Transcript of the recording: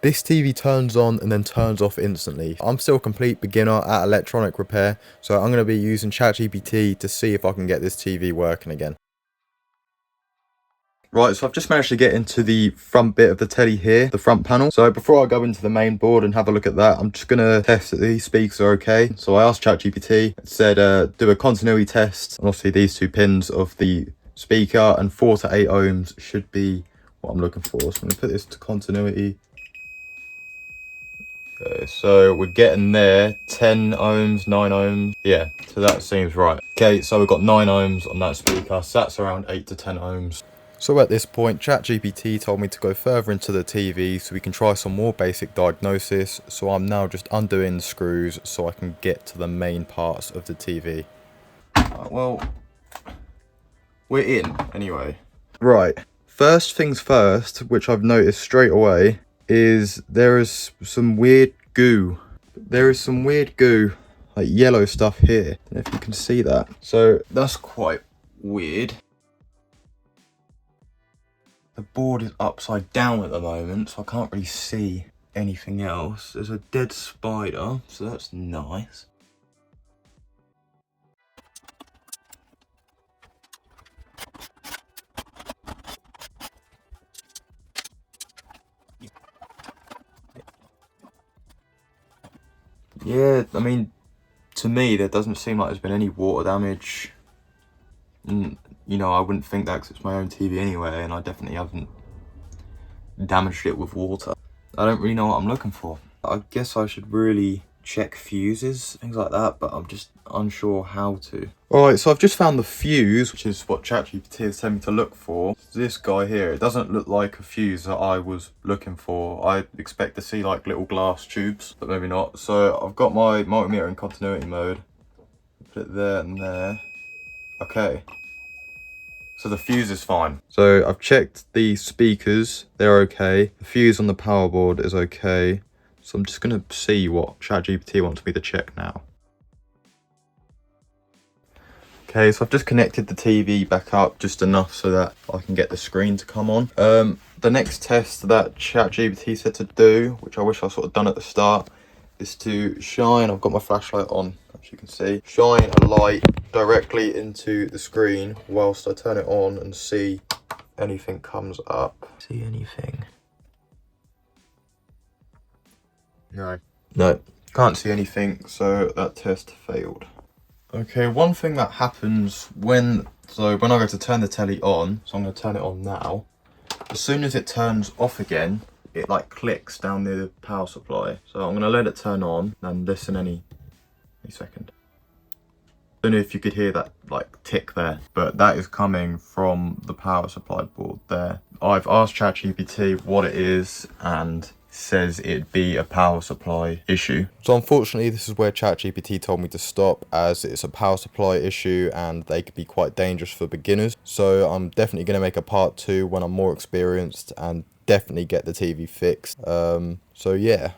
This TV turns on and then turns off instantly. I'm still a complete beginner at electronic repair, so I'm going to be using ChatGPT to see if I can get this TV working again. Right, so I've just managed to get into the front bit of the telly here, the front panel. So before I go into the main board and have a look at that, I'm just going to test that these speakers are okay. So I asked ChatGPT, it said do a continuity test, and obviously these two pins of the speaker and 4 to 8 ohms should be what I'm looking for. So I'm going to put this to continuity. Okay, so we're getting there, 10 ohms, 9 ohms. Yeah, so that seems right. Okay, so we've got 9 ohms on that speaker, so that's around 8 to 10 ohms. So at this point, ChatGPT told me to go further into the TV so we can try some more basic diagnosis. So I'm now just undoing the screws so I can get to the main parts of the TV. Well, we're in anyway. Right, first things first, which I've noticed straight away, is there is some weird goo. There is some weird goo, like yellow stuff here. I don't know if you can see that. So that's quite weird. The board is upside down at the moment, so I can't really see anything else. There's a dead spider, so that's nice. Yeah, I mean, to me, there doesn't seem like there's been any water damage. And, you know, I wouldn't think that because it's my own TV anyway, and I definitely haven't damaged it with water. I don't really know what I'm looking for. I guess I should really check fuses, things like that, but I'm just unsure how to. Alright, so I've just found the fuse, which is what ChatGPT has told me to look for. This guy here, it doesn't look like a fuse that I was looking for. I expect to see like little glass tubes, but maybe not. So I've got my multimeter in continuity mode. Put it there and there. Okay. So the fuse is fine. So I've checked the speakers, they're okay. The fuse on the power board is okay. So I'm just gonna see what ChatGPT wants me to check now. Okay, so I've just connected the TV back up just enough so that I can get the screen to come on. The next test that ChatGPT said to do, which I wish I sort of done at the start, is to shine, I've got my flashlight on, as you can see, shine a light directly into the screen whilst I turn it on and see anything comes up. See anything? No, can't see anything, so that test failed. Okay, one thing that happens when I go to turn the telly on, so I'm going to turn it on now, as soon as it turns off again, it like clicks down near the power supply. So I'm going to let it turn on and listen any second. Don't know if you could hear that like tick there, but that is coming from the power supply board there. I've asked ChatGPT what it is and says it'd be a power supply issue. So unfortunately this is where ChatGPT told me to stop, as it's a power supply issue and they could be quite dangerous for beginners. So I'm definitely going to make a part 2 when I'm more experienced and definitely get the TV fixed. So yeah.